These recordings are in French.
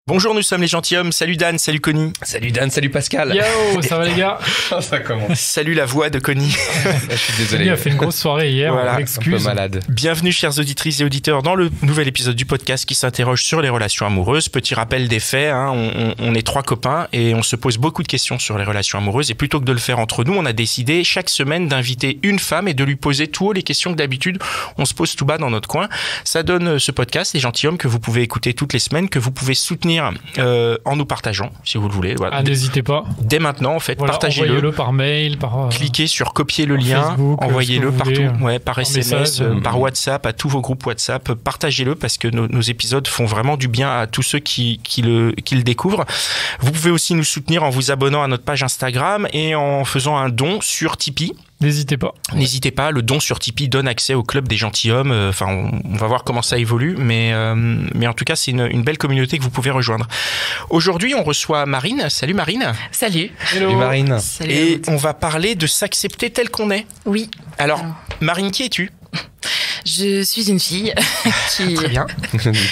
Bonjour, nous sommes les gentilshommes. Salut Dan, salut Connie. Salut Dan, salut Pascal. Yo, ça va les gars? Ça commence. Salut la voix de Connie. Je suis désolé. Il a fait une grosse soirée hier, Voilà, on m'excuse. Un peu malade. Bienvenue chères auditrices et auditeurs dans le nouvel épisode du podcast qui s'interroge sur les relations amoureuses. Petit rappel des faits, on est trois copains et on se pose beaucoup de questions sur les relations amoureuses. Et plutôt que de le faire entre nous, on a décidé chaque semaine d'inviter une femme et de lui poser tout haut les questions que d'habitude on se pose tout bas dans notre coin. Ça donne ce podcast, les gentilshommes, que vous pouvez écouter toutes les semaines, que vous pouvez soutenir en nous partageant, si vous le voulez. Voilà. Ah, n'hésitez pas. Dès maintenant, en fait, Voilà, partagez-le. Envoyez-le par mail, par... Cliquez sur copier le lien, Facebook, envoyez-le ce que vous partout, voulez, par en SMS, message. par WhatsApp, à tous vos groupes WhatsApp. Partagez-le parce que nos épisodes font vraiment du bien à tous ceux qui le découvrent. Vous pouvez aussi nous soutenir en vous abonnant à notre page Instagram et en faisant un don sur Tipeee. N'hésitez pas. N'hésitez pas, le don sur Tipeee donne accès au club des gentilshommes. Enfin, on va voir comment ça évolue, mais en tout cas, c'est une belle communauté que vous pouvez rejoindre. Aujourd'hui, on reçoit Marine. Salut Marine. Salut. Hello. Salut Marine. Salut. Et on va parler de s'accepter tel qu'on est. Oui. Alors, Marine, qui es-tu ? Je suis une fille qui... Très bien.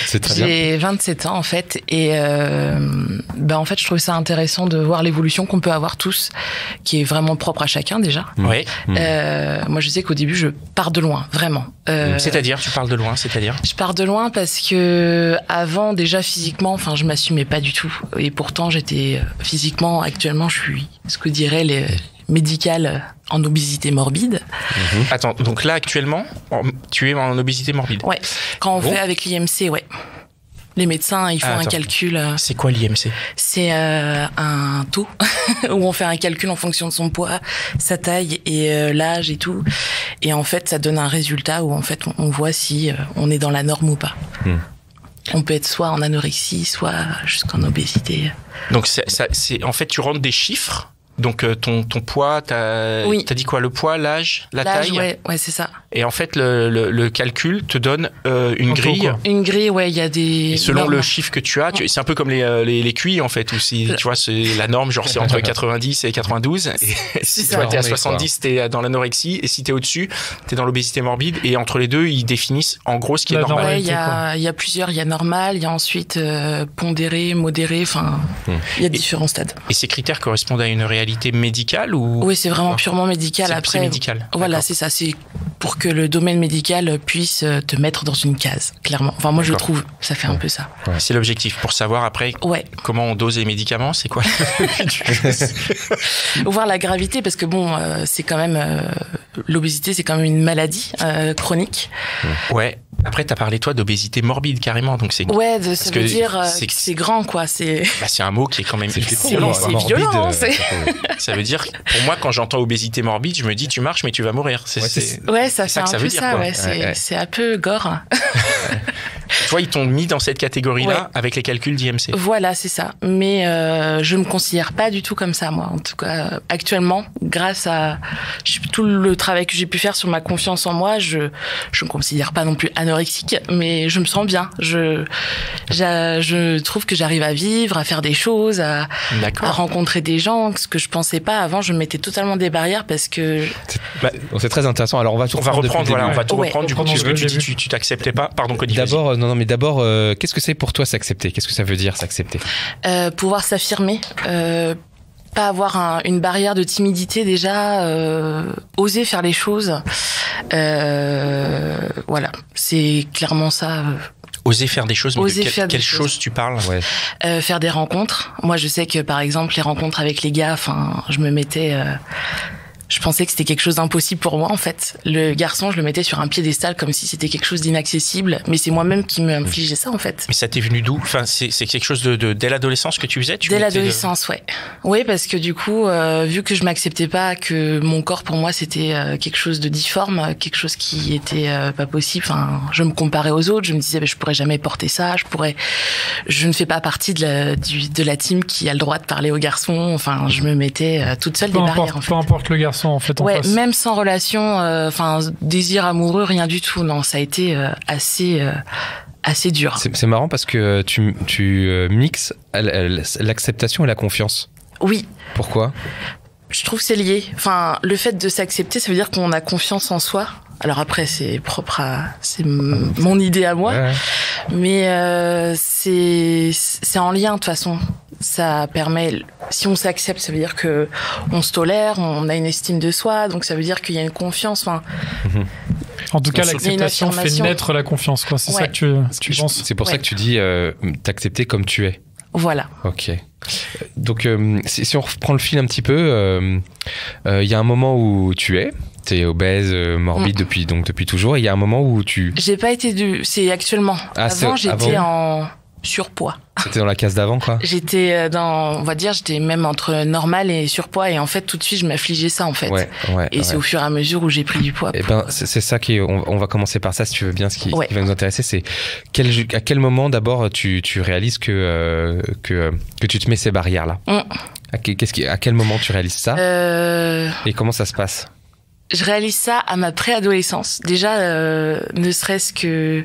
C'est très bien. J'ai 27 ans en fait et en fait je trouve ça intéressant de voir l'évolution qu'on peut avoir tous, qui est vraiment propre à chacun déjà. Oui. Moi je sais qu'au début je pars de loin, vraiment. C'est-à-dire, tu parles de loin, c'est-à-dire ? Je pars de loin parce que avant déjà physiquement, enfin je m'assumais pas du tout et pourtant j'étais physiquement, actuellement je suis ce que diraient les médicales en obésité morbide. Attends, donc là actuellement, tu es en obésité morbide. Ouais. Quand on Bon. fait avec l'IMC, ouais. Les médecins, ils font un Attends. calcul. C'est quoi l'IMC ? C'est un taux où on fait un calcul en fonction de son poids, sa taille et l'âge et tout. Et en fait, ça donne un résultat où en fait on voit si on est dans la norme ou pas. On peut être soit en anorexie, soit jusqu'en obésité. Donc c'est en fait tu rentres des chiffres. Donc ton poids, t'as dit quoi ? Le poids, l'âge, la L'âge, taille. ouais, c'est ça. Et en fait le calcul te donne une Un taux, grille. quoi. Une grille, ouais, il y a des. Et selon normes. le chiffre que tu as, c'est un peu comme les QI en fait, où si tu vois c'est la norme, genre c'est entre 90 et 92. Et si ça. toi t'es à Normé, 70, t'es dans l'anorexie, et si t'es au-dessus, t'es dans l'obésité morbide. Et entre les deux, ils définissent en gros ce qui est La normal. Ouais, normalité, il y a plusieurs. Il y a normal, il y a ensuite pondéré, modéré. Enfin, il y a différents stades. Et ces critères correspondent à une réalité médicale ou Oui, c'est vraiment purement médical. C'est Après, médical. Voilà, D'accord. c'est ça. C'est pour que le domaine médical puisse te mettre dans une case, clairement. Enfin, moi, je D'accord. trouve, ça fait un peu ça. C'est l'objectif pour savoir après Ouais. comment on dose les médicaments, c'est quoi Voir la gravité, parce que bon, c'est quand même l'obésité, c'est quand même une maladie chronique. Ouais. Après, t'as parlé toi d'obésité morbide carrément, donc c'est Ouais, ça que veut dire c'est- que c'est grand, quoi. C'est c'est un mot qui est quand même c'est violent. c'est quoi. violent. Ça veut dire, pour moi, quand j'entends obésité morbide, je me dis tu marches mais tu vas mourir. Ouais, ça ça fait que un ça peu veut dire, ça. quoi. Ouais, Ouais. c'est un peu gore. Toi, ils t'ont mis dans cette catégorie-là Ouais. avec les calculs d'IMC. Voilà, c'est ça. Mais je me considère pas du tout comme ça, moi. En tout cas, actuellement, grâce à tout le travail que j'ai pu faire sur ma confiance en moi, je me considère pas non plus anorexique, mais je me sens bien. Je trouve que j'arrive à vivre, à faire des choses, à D'accord. rencontrer des gens, ce que je pensais pas avant. Je mettais totalement des barrières parce que C'est très intéressant. Alors on va tout On va reprendre, voilà, on va tout Ouais. reprendre. Du coup, Reprendre ce que le tu dis, début. tu t'acceptais pas. Pardon, Cody. vas-y. D'abord, qu'est-ce que c'est pour toi s'accepter ? Qu'est-ce que ça veut dire s'accepter ? pouvoir s'affirmer, pas avoir une barrière de timidité déjà, oser faire les choses. Voilà, c'est clairement ça. Oser faire des choses, mais Oser de faire des quelle choses. chose tu parles ? Ouais. Faire des rencontres. Moi, je sais que par exemple, les rencontres avec les gars, enfin, je me mettais. Je pensais que c'était quelque chose d'impossible pour moi, en fait. Le garçon, je le mettais sur un piédestal comme si c'était quelque chose d'inaccessible. Mais c'est moi-même qui me infligeais ça, en fait. Mais ça t'est venu d'où ? Enfin, c'est quelque chose dès l'adolescence que tu faisais ? Dès l'adolescence, ouais. Oui, parce que du coup, vu que je m'acceptais pas, que mon corps pour moi c'était quelque chose de difforme, quelque chose qui était pas possible. Enfin, je me comparais aux autres, je me disais, je pourrais jamais porter ça, je ne fais pas partie de la team qui a le droit de parler aux garçons. Enfin, je me mettais toute seule des barrières. En fait. Peu importe le garçon, en fait, en Ouais, face. même sans relation, enfin désir amoureux, rien du tout. Non, ça a été assez dur. C'est marrant parce que tu mixes l'acceptation et la confiance. Oui. Pourquoi ? Je trouve que c'est lié. Enfin, le fait de s'accepter, ça veut dire qu'on a confiance en soi. alors après c'est mon idée à moi, Ouais. mais c'est en lien de toute façon. Ça permet, si on s'accepte, ça veut dire que on se tolère, on a une estime de soi, donc ça veut dire qu'il y a une confiance. Enfin, En tout cas, Il y a une l'acceptation fait affirmation. naître la confiance, quoi. C'est Ouais. ça que tu penses. C'est pour ça Ouais. que tu dis t'accepter comme tu es. voilà. Ok. Donc, si on reprend le fil un petit peu, il y a un moment où t'es obèse, morbide depuis toujours, et il y a un moment où J'ai pas été c'est actuellement. Ah, c'est Avant, j'étais avant. en surpoids. C'était dans la case d'avant, quoi. J'étais j'étais même entre normal et surpoids, et en fait, tout de suite, je m'affligeais ça, en fait. Ouais. Et c'est au fur et à mesure où j'ai pris du poids. Eh ben, c'est ça on va commencer par ça, si tu veux bien. Ce qui Ouais. va nous intéresser, c'est à quel moment d'abord tu réalises que tu te mets ces barrières-là. À quel moment tu réalises ça et comment ça se passe? Je réalise ça à ma préadolescence. Déjà, ne serait-ce que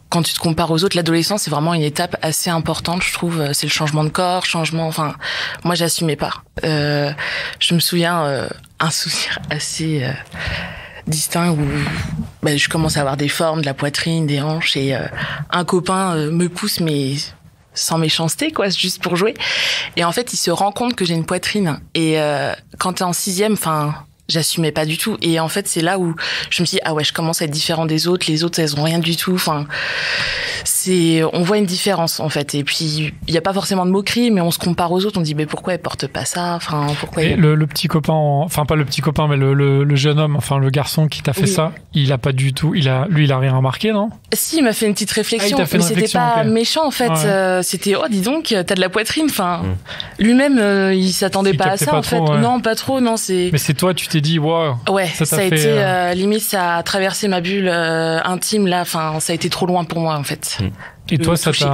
quand tu te compares aux autres, l'adolescence, c'est vraiment une étape assez importante, je trouve. C'est le changement de corps, enfin, moi, j'assumais pas. Je me souviens, un souvenir assez distinct où je commence à avoir des formes de la poitrine, des hanches, et un copain me pousse, mais sans méchanceté, quoi, juste pour jouer. Et en fait, il se rend compte que j'ai une poitrine. Et quand t'es en 6e, enfin, j'assumais pas du tout. Et en fait, c'est là où je me suis dit, ah ouais, je commence à être différent des autres. Les autres, elles ont rien du tout. Enfin, on voit une différence, en fait. Et puis, il y a pas forcément de moquerie, mais on se compare aux autres. On dit, mais pourquoi elle porte pas ça? Enfin, pourquoi Et le petit copain, enfin pas le petit copain, mais le jeune homme, enfin le garçon qui t'a fait Oui. ça, il a pas du tout, il a rien remarqué, non? Si, il m'a fait une petite réflexion, Ah, il t'a fait mais une c'était réflexion, pas ok. méchant, en fait. Ouais. C'était, oh, dis donc, t'as de la poitrine. Enfin, lui-même, il s'attendait Il pas à captait ça, pas en fait. trop, ouais. Non, pas trop, non, c'est... Mais c'est toi, tu t'es dit, waouh. Ouais, Ça ça, t'a a fait, été limite, ça a traversé ma bulle intime là. Enfin, ça a été trop loin pour moi en fait. Et toi, touché.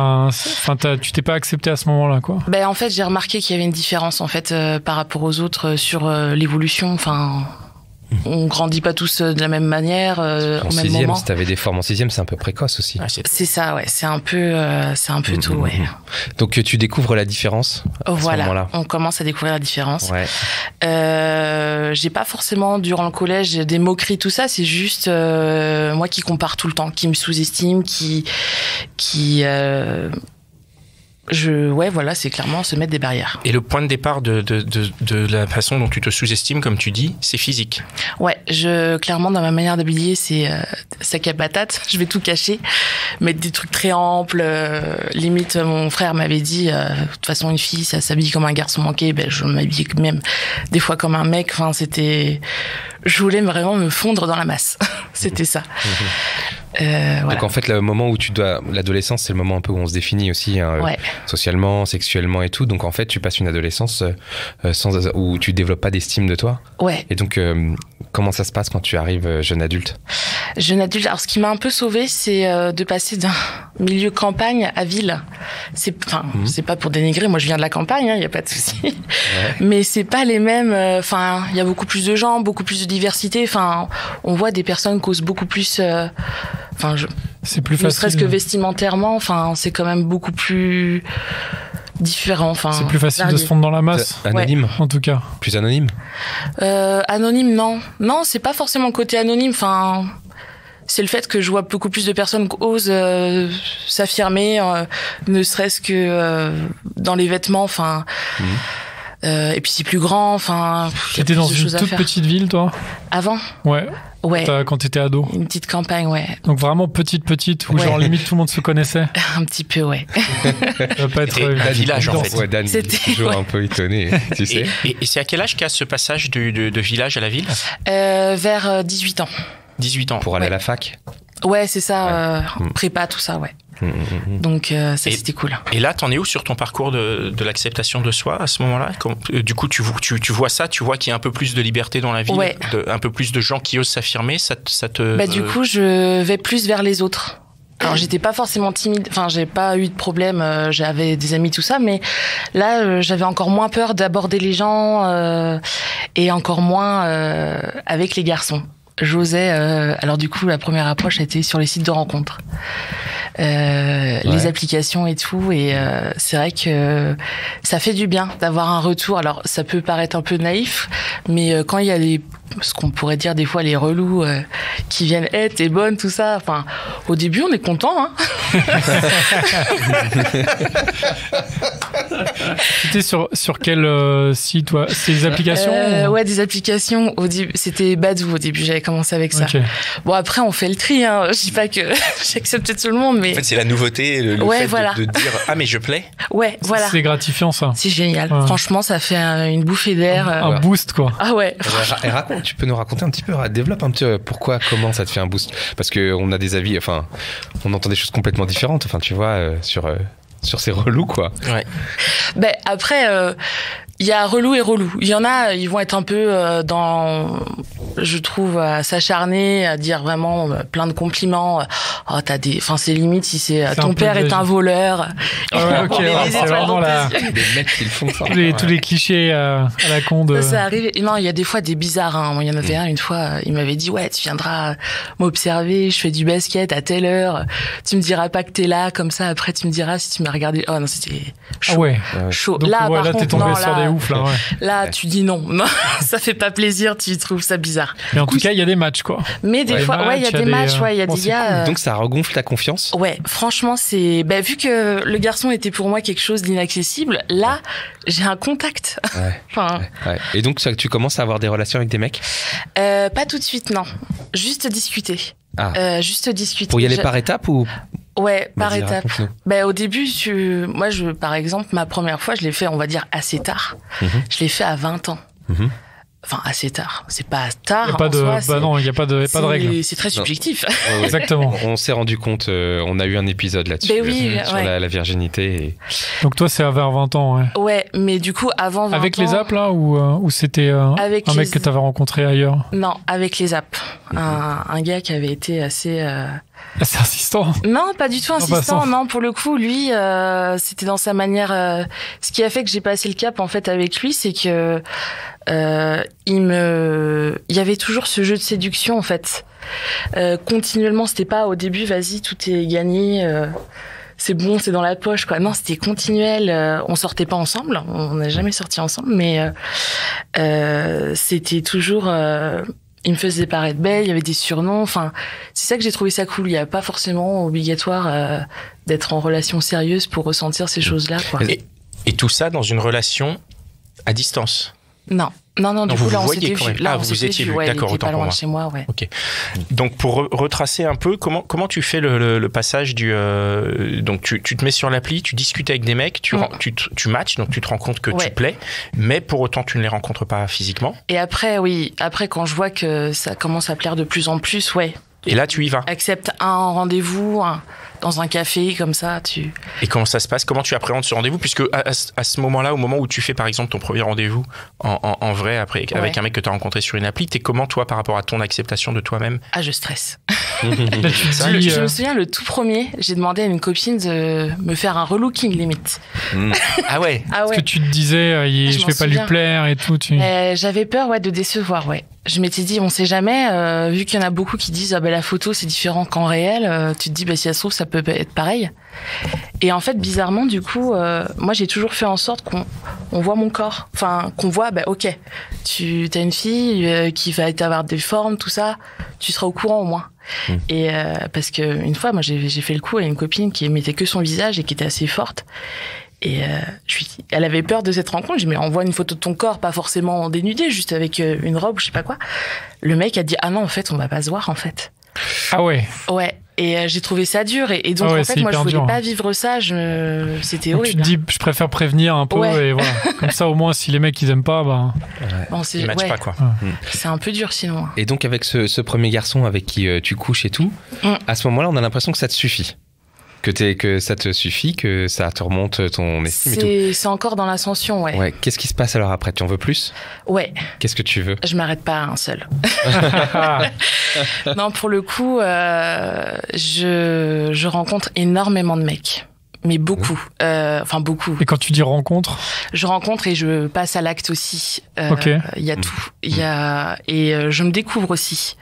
tu t'es pas accepté à ce moment-là, quoi. Ben en fait, j'ai remarqué qu'il y avait une différence en fait par rapport aux autres sur l'évolution. Enfin, on grandit pas tous de la même manière En au même 6e, moment. si t'avais des formes en 6e, c'est un peu précoce aussi. Ouais, c'est- C'est ça, ouais. C'est un peu tôt, ouais. Donc tu découvres la différence à ce Voilà, moment-là. on commence à découvrir la différence. Ouais. J'ai pas forcément durant le collège des moqueries, tout ça. C'est juste moi qui compare tout le temps, qui me sous-estime, ouais, voilà, c'est clairement se mettre des barrières. Et le point de départ de la façon dont tu te sous-estimes, comme tu dis, c'est physique. Ouais, clairement, dans ma manière d'habiller, c'est sac à patate. Je vais tout cacher, mettre des trucs très amples. Limite, mon frère m'avait dit, de toute façon, une fille, ça s'habille comme un garçon manqué. Ben, je m'habillais même des fois comme un mec. Enfin, je voulais vraiment me fondre dans la masse. C'était ça. Voilà. Donc en fait, le moment où l'adolescence, c'est le moment un peu où on se définit aussi, hein, Ouais. socialement, sexuellement et tout. Donc en fait, tu passes une adolescence où tu développes pas d'estime de toi. Ouais. Et donc, comment ça se passe quand tu arrives jeune adulte? Jeune adulte. Alors, ce qui m'a un peu sauvée, c'est de passer d'un milieu campagne à ville. C'est pas pour dénigrer. Moi, je viens de la campagne, il y a pas de souci. Ouais. Mais c'est pas les mêmes. Enfin, il y a beaucoup plus de gens, beaucoup plus de diversité. Enfin, on voit des personnes qui osent beaucoup plus. C'est plus Ne facile. serait-ce que vestimentairement. Enfin, c'est quand même beaucoup plus différent. Enfin, C'est plus facile de varié. se fondre dans la masse, Anonyme, en tout cas. plus anonyme. Anonyme, non, c'est pas forcément le côté anonyme. Enfin, c'est le fait que je vois beaucoup plus de personnes qui osent s'affirmer, ne serait-ce que dans les vêtements. Enfin, et puis c'est plus grand. Enfin, il y a T'étais plus dans de une choses à toute faire. petite ville, toi? Avant, Ouais. ouais, Quand t'étais ado. une petite campagne, ouais, Donc vraiment petite, où Ouais. genre limite tout le monde se connaissait. un petit peu, ouais. Ça va pas être Et un village, en fait. Ouais, Dan, il est C'était- toujours ouais. un peu étonné, tu sais. Et c'est à quel âge qu'il y a ce passage de village à la ville? Vers 18 ans. 18 ans. Pour aller à Ouais. la fac. Ouais, c'est ça, prépa, tout ça, ouais. Donc ça, Et- c'était cool. Et là, t'en es où sur ton parcours de l'acceptation de soi à ce moment-là? Du coup, tu vois ça, tu vois qu'il y a un peu plus de liberté dans la ville, Ouais. un peu plus de gens qui osent s'affirmer, ça te... Bah, du coup, je vais plus vers les autres. Alors, j'étais pas forcément timide. Enfin, j'ai pas eu de problème. J'avais des amis, tout ça. Mais là, j'avais encore moins peur d'aborder les gens et encore moins avec les garçons. J'osais. Alors, du coup, la première approche a été sur les sites de rencontres. les applications et tout. Et c'est vrai que ça fait du bien d'avoir un retour. Alors, ça peut paraître un peu naïf, mais quand il y a ce qu'on pourrait dire des fois les relous qui viennent, hey, t'es bonne, tout ça. Enfin, au début, on est content, hein. C'était sur quel site, toi? C'est des applications Ouais, des applications. Au début, c'était Badoo. Au début, j'avais commencé avec ça. Okay. Bon, après, on fait le tri. Hein. Je dis pas que j'accepte tout le monde, mais en fait, c'est la nouveauté, le fait de dire ah mais je plais. Ouais, voilà. C'est gratifiant, ça. C'est génial. Ouais. Franchement, ça fait une bouffée d'air. Un boost, quoi. Ah ouais. Et raconte, tu peux nous raconter un petit peu, développe un petit peu pourquoi, comment ça te fait un boost, parce que on a des avis, enfin, on entend des choses complètement différentes, enfin, tu vois, sur ces relous, quoi. Ouais. Ben après, il y a relou et relou. Il y en a, ils vont être un peu je trouve, à s'acharner, à dire vraiment plein de compliments. Oh, enfin, c'est limite si c'est ton père est un voleur. Ouais, ok, c'est vraiment des mecs qui le font ça. Tous les clichés à la con de... Ça arrive. Non, il y a des fois des bizarres, hein. Il y en avait un, une fois, il m'avait dit, ouais, tu viendras m'observer, je fais du basket à telle heure, tu me diras pas que t'es là, comme ça, après tu me diras si tu m'as regardé. Oh non, c'était chaud. Ah ouais. Chaud. Donc, là, ouais, par là, contre, t'es tombé non, sur des oufs, là, ouais. Là, tu dis non. Non, ça fait pas plaisir, tu trouves ça bizarre. Mais en tout cas, il y a des matchs, quoi. Mais des fois, ouais, il y a des matchs, ouais, il y a des gars. Cool. Donc ça regonfle ta confiance. Ouais, franchement, c'est, vu que le garçon était pour moi quelque chose d'inaccessible, là, j'ai un contact. Ouais. Enfin. Ouais. Et donc, tu commences à avoir des relations avec des mecs? Pas tout de suite, non. Juste discuter. Juste discuter. Pour y aller par étapes ou? Ouais, par étapes. Au début, moi, par exemple, ma première fois, je l'ai fait, on va dire, assez tard. Je l'ai fait à 20 ans. Enfin, assez tard. C'est pas tard. Non, il n'y a pas de règle. C'est très subjectif. Ouais. Exactement. On s'est rendu compte, on a eu un épisode là-dessus. Sur la virginité. Donc toi, c'est vers 20 ans, ouais. Ouais, mais du coup, avant 20 avec ans. Les apps, là, ou c'était un mec que t'avais rencontré ailleurs? Non, avec les apps. Un gars qui avait été assez. C'est insistant. Non, pas du tout insistant. Non, pour le coup, lui, c'était dans sa manière. Ce qui a fait que j'ai passé le cap en fait avec lui, c'est que il y avait toujours ce jeu de séduction en fait. Continuellement, c'était pas au début, vas-y, tout est gagné. C'est bon, c'est dans la poche, quoi. Non, c'était continuel. On sortait pas ensemble, on n'a jamais sorti ensemble, mais c'était toujours. Il me faisait paraître belle, il y avait des surnoms. Enfin, c'est ça que j'ai trouvé ça cool. Il n'y a pas forcément obligatoire d'être en relation sérieuse pour ressentir ces choses-là, quoi. Et tout ça dans une relation à distance? Non, du coup, là, on s'était vu. Là, vous étiez vu. D'accord, autant pas loin pour moi. De chez moi, ouais. Ok. Donc, pour retracer un peu, comment tu fais le passage du... donc, tu te mets sur l'appli, tu discutes avec des mecs, tu matches, donc tu te rends compte que tu plais, mais pour autant, tu ne les rencontres pas physiquement. Et après, quand je vois que ça commence à plaire de plus en plus, ouais. Et là, tu y vas. Accepte un rendez-vous dans un café, comme ça, Et comment ça se passe? Comment tu appréhendes ce rendez-vous? Puisque à ce moment-là, au moment où tu fais, par exemple, ton premier rendez-vous en vrai, avec un mec que tu as rencontré sur une appli, t'es comment, toi, par rapport à ton acceptation de toi-même? Ah, je stresse. Je me souviens, le tout premier, j'ai demandé à une copine de me faire un relooking, limite. Ah ouais? Parce que tu te disais, je vais pas lui plaire et tout. J'avais peur, de décevoir, ouais. Je m'étais dit, on sait jamais, vu qu'il y en a beaucoup qui disent, la photo, c'est différent qu'en réel, tu te dis, si ça se trouve, ça peut être pareil. Et en fait, bizarrement, du coup, moi, j'ai toujours fait en sorte qu'on voit mon corps. Enfin, qu'on voit, ok, t'as une fille qui va avoir des formes, tout ça, tu seras au courant au moins. Et parce que une fois, moi, j'ai fait le coup à une copine qui mettait que son visage et qui était assez forte. Et elle avait peur de cette rencontre. J'ai dit, mais envoie une photo de ton corps, pas forcément dénudé, juste avec une robe, je sais pas quoi. Le mec a dit, ah non, en fait, on va pas se voir, en fait. Ah ouais. Ouais. Et j'ai trouvé ça dur. Et donc, en fait, moi, je voulais pas vivre ça. C'était horrible. Tu te dis, je préfère prévenir un peu. Et voilà. Comme ça, au moins, si les mecs, ils aiment pas, ils matchent pas, quoi. C'est un peu dur, sinon. Et donc, avec ce premier garçon avec qui tu couches et tout, à ce moment-là, on a l'impression que ça te suffit. Que ça te suffit, que ça te remonte ton estime et tout. C'est encore dans l'ascension, ouais. Ouais. Qu'est-ce qui se passe alors après? Tu en veux plus? Ouais. Qu'est-ce que tu veux? Je m'arrête pas à un seul. Non, pour le coup, je rencontre énormément de mecs. Mais beaucoup. Enfin, beaucoup. Et quand tu dis rencontre? Je rencontre et je passe à l'acte aussi. Ok. Il y a tout. Et je me découvre aussi.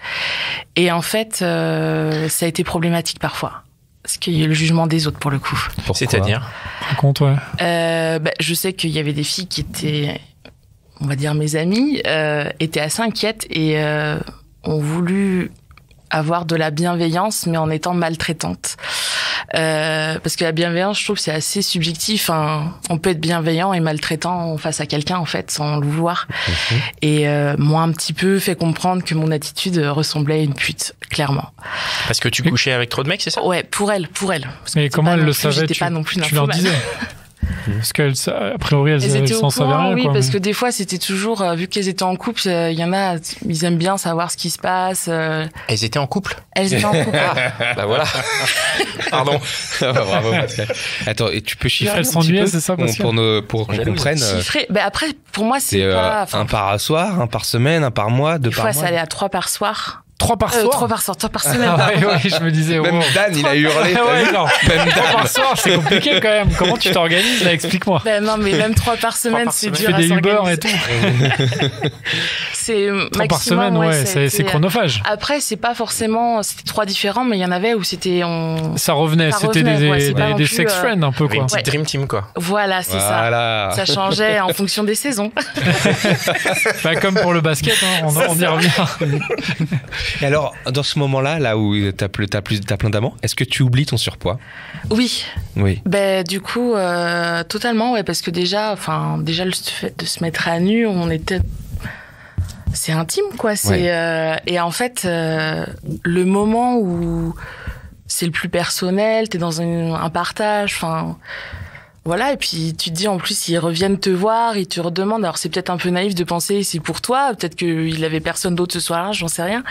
Et en fait, ça a été problématique parfois. Parce qu'il y a le jugement des autres pour le coup. Pourquoi? C'est-à-dire? Compte, ouais. Je sais qu'il y avait des filles qui étaient, on va dire mes amies, étaient assez inquiètes et ont voulu avoir de la bienveillance, mais en étant maltraitantes. Parce que la bienveillance, je trouve que c'est assez subjectif. Hein. On peut être bienveillant et maltraitant face à quelqu'un, en fait, sans le vouloir. Et moi, un petit peu fait comprendre que mon attitude ressemblait à une pute, clairement. Parce que tu couchais avec trop de mecs, c'est ça? Ouais, pour elle. Parce mais comment elle le savait? J'étais pas non plus tu leur disais? Parce qu'a priori, elles s'en savaient rien. Oui, quoi, parce que des fois, c'était toujours, vu qu'elles étaient en couple, il y en a, ils aiment bien savoir ce qui se passe. Elles étaient en couple? Elles étaient en couple. Bah voilà. Pardon. Bravo, Pascal. Attends, et tu peux chiffrer elles s'ennuyaient, c'est ça, Pascal? pour qu'on comprenne. Chiffrer. Ben après, pour moi, c'est pas... un par soir, un par semaine, un par mois, deux par mois. Des fois, ça allait à 3 par soir. 3 par soir? 3 par soir, 3 par semaine. Ouais, je me disais. Même Dan, il a hurlé. Ouais, non. Même 3 par soir, c'est compliqué quand même. Comment tu t'organises là? Explique-moi. Ben non, mais même 3 par semaine, c'est dur à s'organiser. Tu fais des Uber et tout. C'est 3 par semaine, ouais, c'est chronophage. Après, c'est pas forcément, c'était 3 différents, mais il y en avait où c'était ça revenait, c'était des sex friends un peu, quoi. Une petite dream team, quoi. Voilà, c'est ça. Ça changeait en fonction des saisons. Bah, comme pour le basket, hein, on y revient. Et alors, dans ce moment-là, là où t'as plein d'amants, est-ce que tu oublies ton surpoids? Oui. Oui. Ben du coup, totalement, ouais, parce que déjà le fait de se mettre à nu, c'est intime, quoi. Et en fait, le moment où c'est le plus personnel, t'es dans un partage, enfin. Voilà, et puis tu te dis en plus ils reviennent te voir, ils te redemandent. Alors c'est peut-être un peu naïf de penser c'est pour toi, peut-être qu'il avait personne d'autre ce soir-là, j'en sais rien.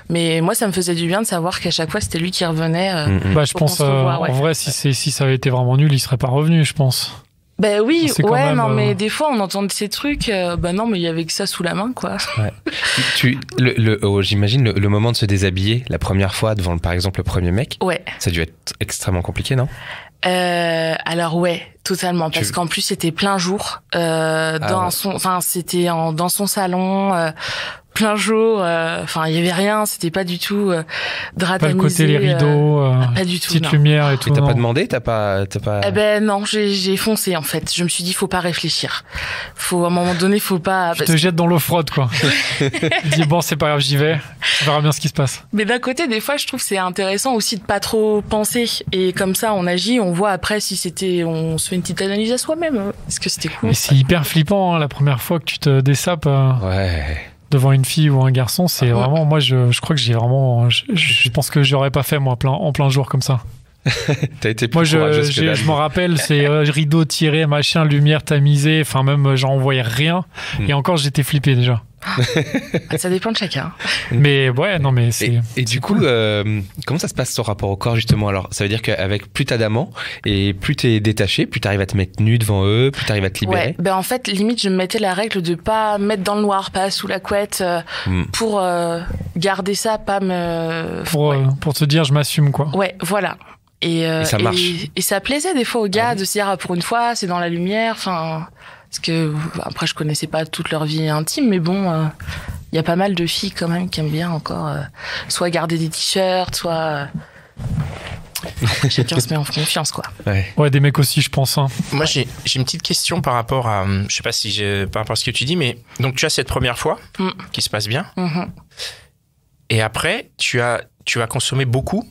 Mais moi ça me faisait du bien de savoir qu'à chaque fois c'était lui qui revenait. Bah je pense en vrai si ça avait été vraiment nul, il serait pas revenu, je pense. Ben oui, ouais, même, non mais des fois on entend ces trucs, non mais il y avait que ça sous la main, quoi. Ouais. J'imagine le moment de se déshabiller la première fois devant par exemple le premier mec. Ouais. Ça a dû être extrêmement compliqué, non? Alors ouais, totalement, parce qu'en plus c'était plein jour dans son salon, plein jour, il y avait rien, c'était pas du tout drap pas le côté les rideaux, pas du tout, petite lumière et tout. Et t'as pas demandé, t'as pas. Eh ben non, j'ai foncé en fait. Je me suis dit faut pas réfléchir. À un moment donné, faut pas. Tu te jettes dans l'eau froide, quoi. Tu dis bon, c'est pas grave, j'y vais. On verra bien ce qui se passe. Mais d'un côté, des fois, je trouve que c'est intéressant aussi de pas trop penser et comme ça, on agit, on voit après si on se fait une petite analyse à soi-même. Est-ce que c'était cool? Mais c'est hyper flippant, hein, la première fois que tu te dessapes. Ouais. Devant une fille ou un garçon, c'est vraiment, moi je crois que j'ai vraiment, je pense que j'aurais pas fait moi en plein jour comme ça. T'as été plus moi courageuse que je m'en rappelle, c'est rideau tiré, machin, lumière tamisée, enfin même j'en voyais rien et encore j'étais flippé déjà. Ça dépend de chacun. Mais ouais, non mais c'est. Et du coup, comment ça se passe ton rapport au corps justement? Alors, ça veut dire qu'avec plus t'as d'amants et plus t'es détaché, plus t'arrives à te mettre nu devant eux, plus t'arrives à te libérer. Ouais, en fait, limite, je me mettais la règle de pas mettre dans le noir, pas sous la couette, pour garder ça, pas me. Pour te dire, je m'assume, quoi. Ouais, voilà. Et ça marche. Et ça plaisait des fois aux gars de se dire pour une fois, c'est dans la lumière, enfin. Parce que après je connaissais pas toute leur vie intime, mais bon, y a pas mal de filles quand même qui aiment bien encore soit garder des t-shirts, soit chacun se met en confiance, quoi. Ouais, des mecs aussi, je pense. Hein. Moi j'ai une petite question par rapport à, je sais pas si par rapport à ce que tu dis, mais donc tu as cette première fois qui se passe bien, et après tu vas consommer beaucoup.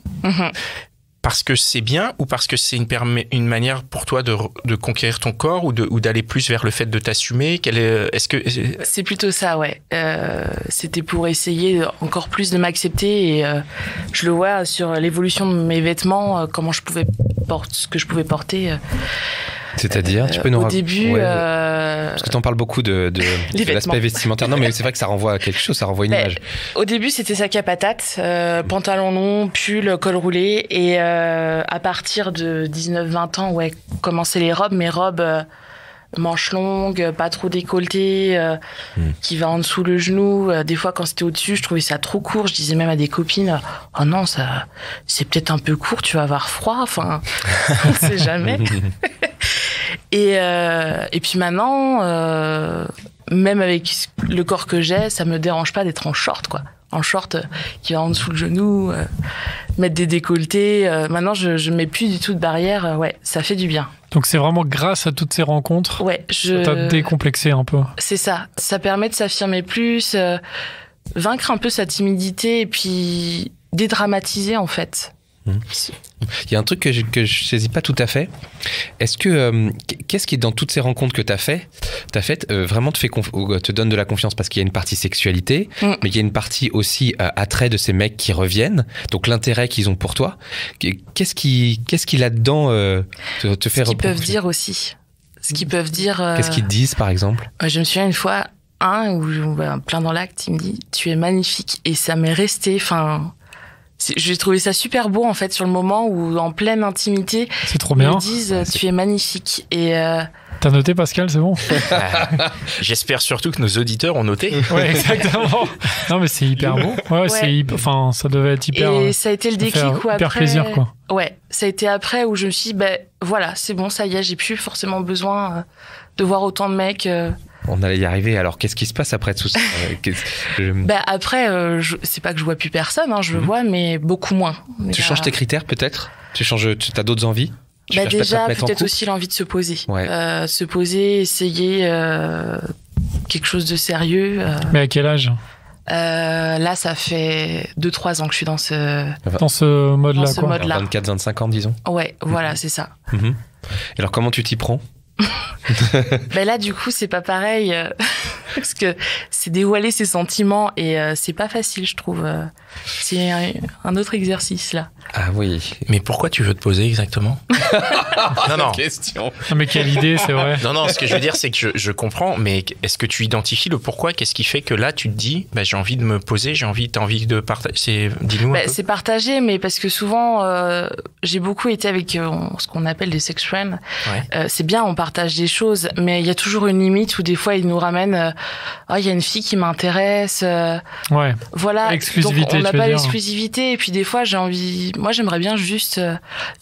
Parce que c'est bien ou parce que c'est une manière pour toi de conquérir ton corps ou d'aller plus vers le fait de t'assumer? C'est plutôt ça, ouais. C'était pour essayer encore plus de m'accepter et je le vois sur l'évolution de mes vêtements, ce que je pouvais porter. C'est-à-dire, tu peux nous au début, parce que t'en parles beaucoup de l'aspect vestimentaire. Non, mais c'est vrai que ça renvoie à quelque chose, ça renvoie une image. Au début, c'était sac à patates, pantalon long, pull, col roulé, et à partir de 19-20 ans, commençaient les robes, mes robes manches longues, pas trop décolletées, qui va en dessous le genou. Des fois, quand c'était au-dessus, je trouvais ça trop court. Je disais même à des copines, oh non, ça, c'est peut-être un peu court, tu vas avoir froid. Enfin, on ne sait jamais. Et puis maintenant, même avec le corps que j'ai, ça me dérange pas d'être en short, quoi. en short qui va en dessous le genou, mettre des décolletés. Maintenant, je mets plus du tout de barrière. Ouais, ça fait du bien. Donc c'est vraiment grâce à toutes ces rencontres, ça t'a décomplexé un peu. C'est ça. Ça permet de s'affirmer plus, vaincre un peu sa timidité et puis dédramatiser en fait. Il y a un truc que je saisis pas tout à fait. Est-ce que qu'est-ce qui dans toutes ces rencontres que t'as faites vraiment te donne de la confiance, parce qu'il y a une partie sexualité, mais il y a une partie aussi attrait de ces mecs qui reviennent, donc l'intérêt qu'ils ont pour toi. Qu'est-ce qui là-dedans te fait Ce qu'ils peuvent dire aussi. Ce qu'ils peuvent dire. Qu'est-ce qu'ils te disent par exemple? Je me souviens une fois où plein dans l'acte, il me dit tu es magnifique, et ça m'est resté. J'ai trouvé ça super beau en fait sur le moment où en pleine intimité c'est trop bien. Ils me disent tu es magnifique. Et t'as noté Pascal, c'est bon? J'espère surtout que nos auditeurs ont noté. Ouais, exactement. Non mais c'est hyper beau. Ouais. Ça devait être hyper. Et ça a été le déclic où après. Hyper plaisir quoi. Ouais, ça a été après où je me suis dit voilà, c'est bon, ça y est, j'ai plus forcément besoin de voir autant de mecs. On allait y arriver. Alors, qu'est-ce qui se passe après tout ça? Après, c'est pas que je vois plus personne, je vois, mais beaucoup moins. Tu changes tes critères, peut-être? T'as d'autres envies? Déjà, peut-être aussi l'envie de se poser. Ouais. Se poser, essayer quelque chose de sérieux. Mais à quel âge? Là, ça fait 2-3 ans que je suis dans ce mode-là. 24-25 ans, disons. Ouais, voilà, c'est ça. Et alors, comment tu t'y prends? Là, du coup, c'est pas pareil parce que c'est dévoiler ses sentiments et c'est pas facile, je trouve. C'est un autre exercice là. Ah oui. Mais pourquoi tu veux te poser exactement? Non. Question. Non, mais quelle idée, c'est vrai. Non, ce que je veux dire, c'est que je comprends, mais est-ce que tu identifies le pourquoi? Qu'est-ce qui fait que là, tu te dis, j'ai envie de me poser, t'as envie de partager? Dis-nous un peu. C'est partagé, mais parce que souvent, j'ai beaucoup été avec ce qu'on appelle des sex friends. Ouais. C'est bien, on partage des choses, mais il y a toujours une limite où des fois, ils nous ramènent, il y a une fille qui m'intéresse. Ouais. Voilà. L'exclusivité. Donc, on n'a pas l'exclusivité, et puis des fois, moi, j'aimerais bien juste,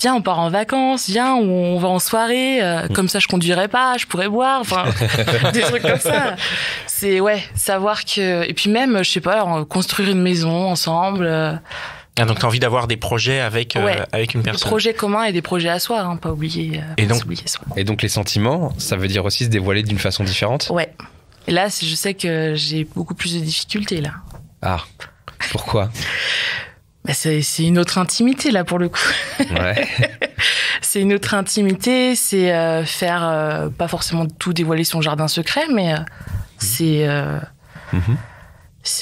viens, on part en vacances, viens, on va en soirée, comme ça, je conduirais pas, je pourrais boire, des trucs comme ça. C'est, savoir que, et puis même, je sais pas, construire une maison ensemble. Donc t'as envie d'avoir des projets avec une personne. Des projets communs et des projets à soi, pas oublier. Et donc les sentiments, ça veut dire aussi se dévoiler d'une façon différente. Ouais. Et là, je sais que j'ai beaucoup plus de difficultés là. Ah. Pourquoi? C'est une autre intimité là pour le coup. Ouais. C'est une autre intimité, c'est faire pas forcément tout dévoiler son jardin secret, mais c'est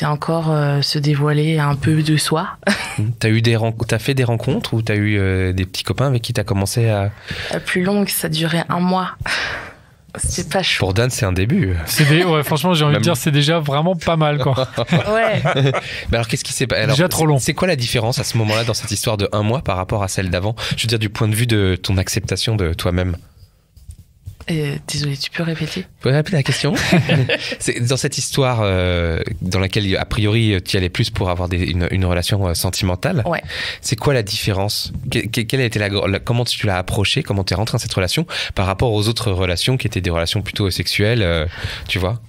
encore se dévoiler un peu de soi. T'as fait des rencontres ou t'as eu des petits copains avec qui t'as commencé à... La plus longue, ça durait 1 mois. C'est pas chaud. Pour Dan, c'est un début. Franchement, j'ai envie de dire, c'est déjà vraiment pas mal, quoi. Ouais. Mais alors, qu'est-ce qui s'est passé? Déjà trop long. C'est quoi la différence à ce moment-là dans cette histoire de 1 mois par rapport à celle d'avant? Je veux dire, du point de vue de ton acceptation de toi-même. Désolé, tu peux répéter? Vous pouvez répéter la question? C'est dans cette histoire dans laquelle, a priori, tu y allais plus pour avoir une relation sentimentale. Ouais. C'est quoi la différence? Quelle a été comment tu l'as approchée? Comment tu es rentré dans cette relation par rapport aux autres relations qui étaient des relations plutôt sexuelles, tu vois?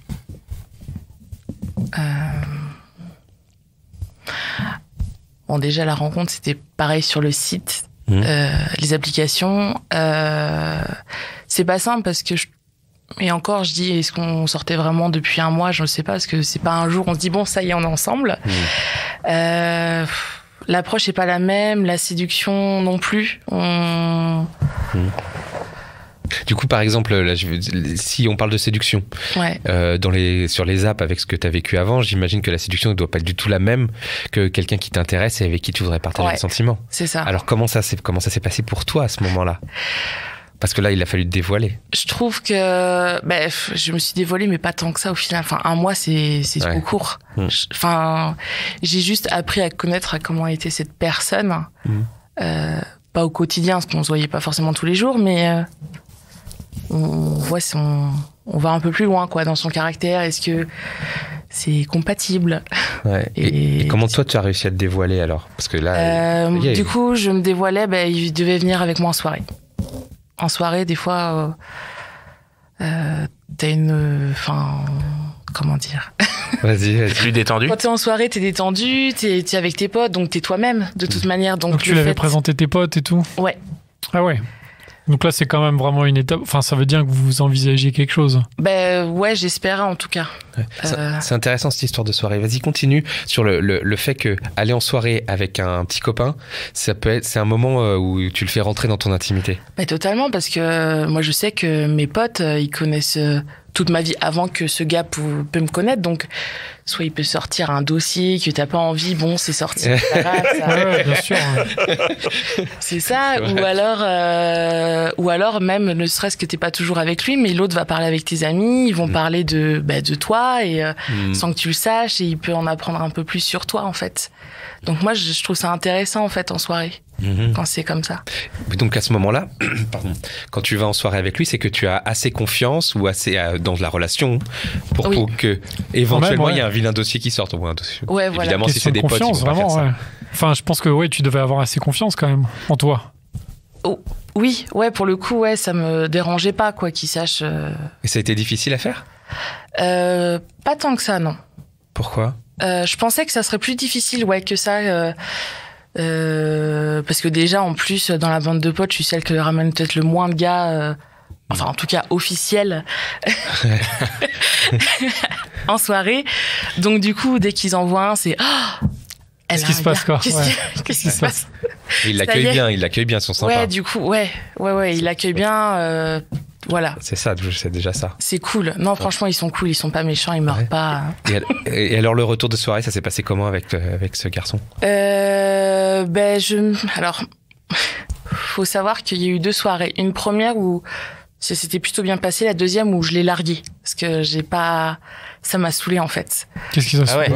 Bon, déjà, la rencontre, c'était pareil sur le site. Les applications, c'est pas simple parce que et encore, je dis, est-ce qu'on sortait vraiment depuis 1 mois? Je ne sais pas, parce que c'est pas un jour on se dit bon, ça y est, on est ensemble. L'approche est pas la même, la séduction non plus. Du coup, par exemple, là, si on parle de séduction, sur les apps, avec ce que tu as vécu avant, j'imagine que la séduction ne doit pas être du tout la même que quelqu'un qui t'intéresse et avec qui tu voudrais partager des sentiments. C'est ça. Alors, comment ça s'est passé pour toi à ce moment-là? Parce que là, il a fallu te dévoiler. Je trouve que je me suis dévoilée, mais pas tant que ça au final. 1 mois, c'est trop court. J'ai juste appris à connaître comment était cette personne. Pas au quotidien, parce qu'on se voyait pas forcément tous les jours, mais on va un peu plus loin, quoi, dans son caractère. Est-ce que c'est compatible? Ouais. Et comment toi, tu as réussi à te dévoiler alors? Parce que là, du coup, je me dévoilais. Il devait venir avec moi en soirée. En soirée, des fois, t'as comment dire? Vas-y. Plus détendu. Quand t'es en soirée, t'es détendu, t'es avec tes potes, donc t'es toi-même de toute manière. Donc tu l'avais présenté tes potes et tout? Ouais. Ah ouais. Donc là, c'est quand même vraiment une étape. Enfin, ça veut dire que vous envisagez quelque chose. Ben ouais, j'espérais en tout cas. Ouais. C'est intéressant cette histoire de soirée. Vas-y, continue sur le fait que aller en soirée avec un petit copain, c'est un moment où tu le fais rentrer dans ton intimité. Ben totalement, parce que moi je sais que mes potes, ils connaissent toute ma vie avant que ce gars peut me connaître. Donc, soit il peut sortir un dossier que t'as pas envie, bon, c'est sorti. Ouais, bien sûr. C'est ça. Ou alors même, ne serait-ce que t'es pas toujours avec lui, mais l'autre va parler avec tes amis, ils vont parler de toi et sans que tu le saches, et il peut en apprendre un peu plus sur toi en fait. Donc moi, je trouve ça intéressant en fait en soirée. Quand c'est comme ça. Donc à ce moment-là, quand tu vas en soirée avec lui, c'est que tu as assez confiance ou assez dans la relation pour que éventuellement il y ait un vilain dossier qui sorte. Un dossier. Ouais, voilà. Évidemment, si c'est des potes, ils vont pas faire ça. Enfin, je pense que tu devais avoir assez confiance quand même en toi. Oh, oui, ouais, pour le coup, ouais, ça me dérangeait pas quoi qu'ils sachent. Et ça a été difficile à faire? Pas tant que ça, non. Pourquoi? Je pensais que ça serait plus difficile, que ça. Parce que déjà, en plus, dans la bande de potes, je suis celle qui ramène peut-être le moins de gars, enfin, en tout cas, officiels, en soirée. Donc, du coup, dès qu'ils en voient un, c'est qu'est-ce qui se passe, quoi? Qu'est-ce qui se passe? Il l'accueille bien, ils sont sympas. Ouais, du coup, ouais, il l'accueille bien. Voilà. C'est ça, c'est déjà ça. C'est cool. Non, franchement, ils sont cool, ils sont pas méchants, ils meurent pas. Et alors, le retour de soirée, ça s'est passé comment avec ce garçon? Alors, faut savoir qu'il y a eu 2 soirées. Une première où ça s'était plutôt bien passé, la deuxième où je l'ai largué. Parce que ça m'a saoulé en fait. Qu'est-ce qui t'a saoulé?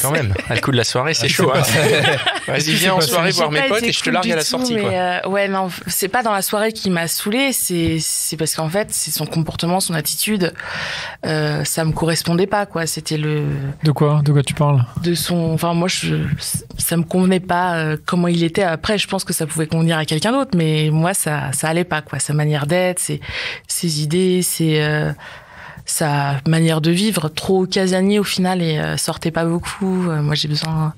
Quand même. Le coup de la soirée, c'est chaud. Vas-y, viens en soirée voir mes potes et je te largue à la sortie. Ouais, non, c'est pas dans la soirée qui m'a saoulé, c'est parce qu'en fait, c'est son comportement, son attitude, ça me correspondait pas, quoi. C'était De quoi tu parles? Enfin, moi, ça me convenait pas comment il était. Après, je pense que ça pouvait convenir à quelqu'un d'autre, mais moi, ça allait pas, quoi. Sa manière d'être, ses idées, sa manière de vivre, trop casanier au final et sortait pas beaucoup. Moi, j'ai besoin.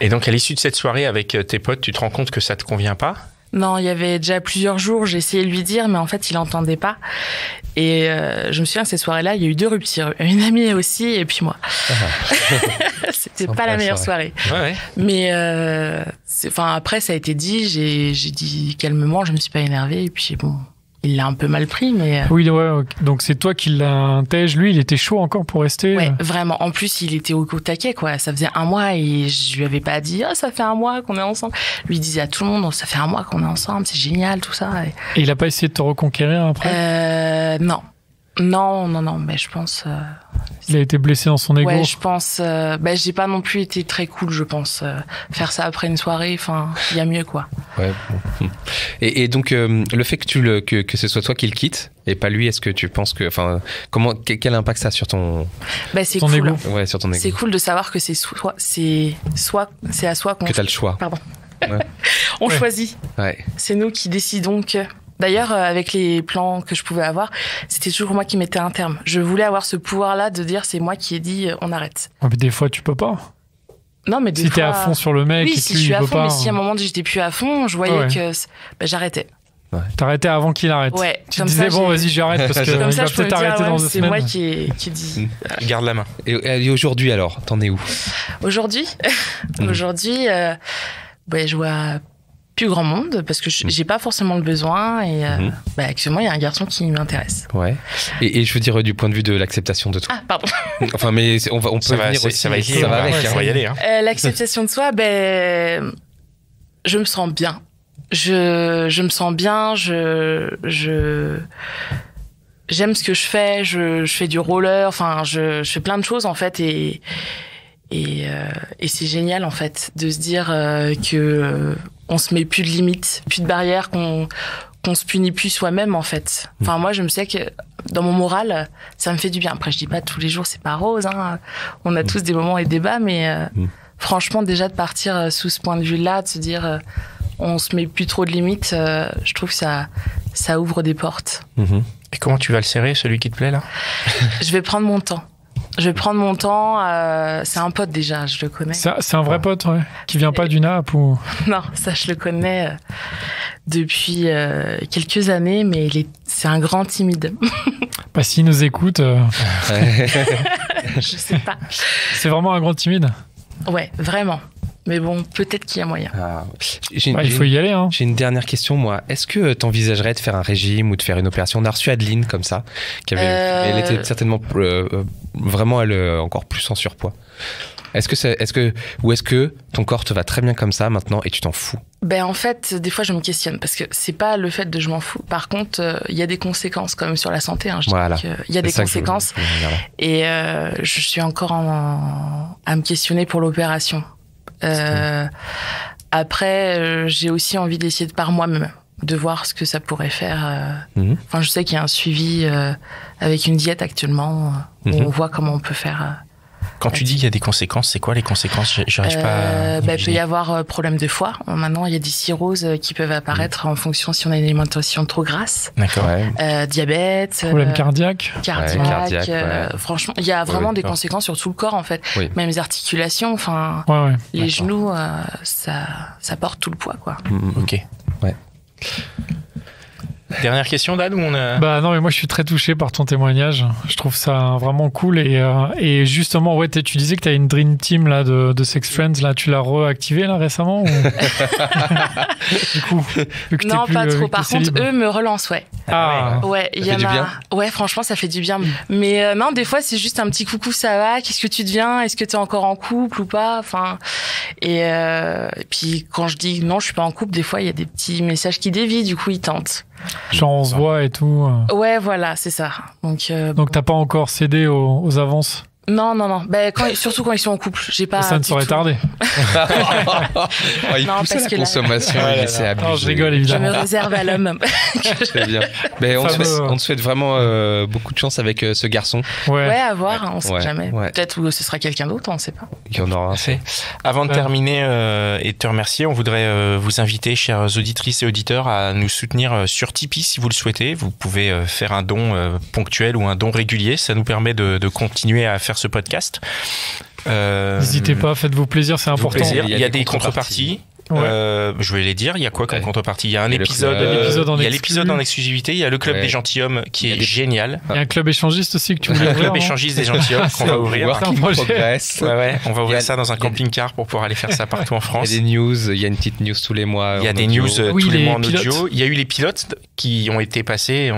Et donc, à l'issue de cette soirée avec tes potes, tu te rends compte que ça te convient pas? Non, il y avait déjà plusieurs jours, j'ai essayé de lui dire, mais en fait, il entendait pas. Et je me souviens que ces soirées-là, il y a eu 2 ruptures. Une amie aussi, et puis moi. C'était pas la meilleure soirée. Ouais. Mais après, ça a été dit, j'ai dit calmement, je me suis pas énervée, et puis bon. Il l'a un peu mal pris, mais... Oui, ouais. Donc c'est toi qui l'intègre. Lui, il était chaud encore pour rester. Ouais, vraiment. En plus, il était au taquet, quoi. Ça faisait 1 mois et je lui avais pas dit « ça fait 1 mois qu'on est ensemble ». Lui, il disait à tout le monde « ça fait 1 mois qu'on est ensemble, c'est génial, tout ça ». Et il a pas essayé de te reconquérir après? Non, mais je pense... Il a été blessé dans son ego. Ouais, je pense... j'ai pas non plus été très cool, je pense. Faire ça après une soirée, enfin, il y a mieux, quoi. Ouais. Bon. Et donc, le fait que ce soit toi qui le quitte et pas lui, est-ce que tu penses que... Enfin, quel impact ça a sur ton... c'est ton cool. ego. Ouais, sur ton ego. C'est cool de savoir que c'est à soi qu'on... Que t'as le choix. Pardon. Ouais. On choisit. Ouais. C'est nous qui décidons que... D'ailleurs, avec les plans que je pouvais avoir, c'était toujours moi qui mettais un terme. Je voulais avoir ce pouvoir-là de dire c'est moi qui ai dit on arrête. Mais des fois, tu peux pas. Non, mais si t'es à fond sur le mec, oui, et si je suis à fond, mais si à un moment j'étais plus à fond, je voyais que j'arrêtais. Ouais. T'arrêtais avant qu'il arrête. Ouais. Tu disais vas-y, j'arrête parce que comme il ça, va peut-être arrêter dans 2 semaines. C'est moi qui dis. Garde la main. Et aujourd'hui alors, t'en es où? Aujourd'hui, je vois plus grand monde parce que j'ai pas forcément le besoin et actuellement il y a un garçon qui m'intéresse. Ouais. Et je veux dire du point de vue de l'acceptation de toi. Ah pardon. Enfin mais on peut venir aussi. Ça va avec, on va y aller. L'acceptation de soi, je me sens bien. Je me sens bien. J'aime ce que je fais. Je fais du roller. Enfin, je fais plein de choses en fait et c'est génial en fait de se dire que on se met plus de limites, plus de barrières, qu'on se punit plus soi-même en fait. Enfin moi je me sais que dans mon moral ça me fait du bien. Après je dis pas tous les jours c'est pas rose, hein. On a tous des moments et des bas, mais franchement déjà de partir sous ce point de vue-là, de se dire on se met plus trop de limites, je trouve que ça ouvre des portes. Et comment tu vas le serrer celui qui te plaît là? Je vais prendre mon temps. Je vais prendre mon temps. C'est un pote déjà, je le connais. C'est un vrai pote, ouais, qui vient pas du NAP ou... Non, ça je le connais depuis quelques années, mais c'est un grand timide. Bah, s'il nous écoute... Je sais pas. C'est vraiment un grand timide. Ouais, vraiment. Mais bon, peut-être qu'il y a moyen. Il faut y aller. Hein. J'ai une dernière question, moi. Est-ce que tu envisagerais de faire un régime ou de faire une opération? On a reçu Adeline comme ça, elle était certainement vraiment encore plus en surpoids. Est-ce que ton corps te va très bien comme ça maintenant et tu t'en fous? Ben en fait, des fois je me questionne parce que c'est pas le fait de je m'en fous. Par contre, il y a des conséquences quand même sur la santé. Hein. Voilà. Il y a des conséquences et je suis encore à me questionner pour l'opération. Après, j'ai aussi envie d'essayer par moi-même de voir ce que ça pourrait faire. Enfin, je sais qu'il y a un suivi avec une diète actuellement où on voit comment on peut faire. Quand tu dis qu'il y a des conséquences, c'est quoi les conséquences? J'arrive pas à... Il peut y avoir problème de foie. Maintenant, il y a des cirrhoses qui peuvent apparaître en fonction si on a une alimentation trop grasse. D'accord. Diabète. Problème cardiaque. Cardiaque. Franchement, il y a vraiment des conséquences sur tout le corps, en fait. Oui. Même les articulations, enfin, les genoux, ça porte tout le poids, quoi. Ok. Ouais. Dernière question, Dan, ou on a... Bah non, mais moi je suis très touché par ton témoignage. Je trouve ça vraiment cool et justement, ouais, tu disais que tu as une dream team là de Sex Friends, là, tu l'as reactivée là récemment ou... Du coup, vu que non, plus, pas trop. Par contre, eux me relancent, ouais. Ouais, il y en a. Bien. Ouais, franchement, ça fait du bien. Mais non, des fois, c'est juste un petit coucou, ça va? Qu'est-ce que tu deviens? Est-ce que tu es encore en couple ou pas? Enfin, et puis quand je dis non, je suis pas en couple, des fois, il y a des petits messages qui dévient. Du coup, ils tentent. Genre on se voit et tout. Ouais, voilà, c'est ça. Donc t'as pas encore cédé aux avances? Non. Ben, surtout quand ils sont en couple. J'ai pas. Ça ne saurait tarder. Il pousse à la consommation. C'est abusé. Non, je rigole évidemment. Je me réserve à l'homme. Très bien. Mais on te souhaite vraiment beaucoup de chance avec ce garçon. Ouais, à voir. On sait jamais. Peut-être que ce sera quelqu'un d'autre, on sait pas. Il y en aura un fait. Avant de terminer et de te remercier, on voudrait vous inviter, chères auditrices et auditeurs, à nous soutenir sur Tipeee si vous le souhaitez. Vous pouvez faire un don ponctuel ou un don régulier. Ça nous permet de continuer à faire ce podcast. N'hésitez pas, faites-vous plaisir, c'est important. Il y a des contreparties. Je vais les dire. Il y a quoi comme contrepartie? Il y a un épisode. Il y a l'épisode en exclusivité. Il y a le club des gentilshommes qui est génial. Il y a un club échangiste aussi que tu voulais ouvrir. Un club échangiste des gentilshommes qu'on va ouvrir. On va ouvrir ça dans un camping-car pour pouvoir aller faire ça partout en France. Il y a des news. Il y a une petite news tous les mois. Il y a des news tous les mois en audio. Il y a eu les pilotes qui ont été passés.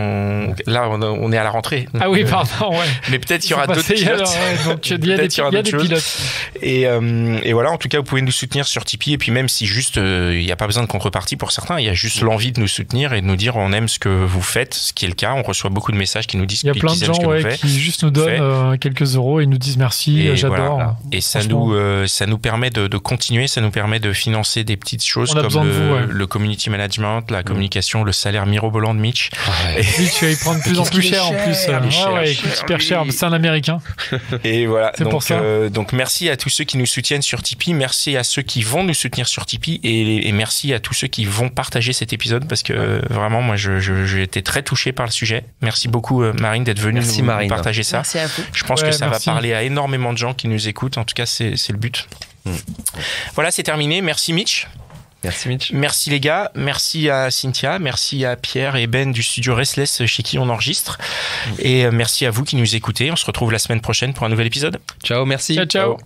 Là, on est à la rentrée. Ah oui, pardon. Ouais. Mais peut-être il y aura d'autres pilotes. Donc il y a des pilotes. Et voilà. En tout cas, vous pouvez nous soutenir sur Tipeee. Et puis même si juste il n'y a pas besoin de contrepartie pour certains, il y a juste l'envie de nous soutenir et de nous dire on aime ce que vous faites, ce qui est le cas. On reçoit beaucoup de messages qui nous disent qu'ils aiment ce que vous faites. Il y a plein de gens qui juste nous donnent quelques euros et nous disent merci, j'adore. Voilà. Et ça nous permet de continuer, ça nous permet de financer des petites choses comme le community management, la communication, le salaire mirobolant de Mitch. Mitch, tu vas y prendre de plus en plus cher en plus. Il coûte super cher, c'est un Américain. Et voilà, c'est pour ça. Donc merci à tous ceux qui nous soutiennent sur Tipeee, merci à ceux qui vont nous soutenir sur Tipeee et merci à tous ceux qui vont partager cet épisode parce que vraiment moi j'ai été très touché par le sujet. Merci beaucoup Marine d'être venue nous partager ça. Merci à vous. Je pense que ça va parler à énormément de gens qui nous écoutent. En tout cas c'est le but. Voilà, c'est terminé. Merci Mitch. Merci Mitch. Merci les gars, merci à Cynthia, merci à Pierre et Ben du studio Restless chez qui on enregistre et merci à vous qui nous écoutez. On se retrouve la semaine prochaine pour un nouvel épisode. Ciao, merci. Ciao.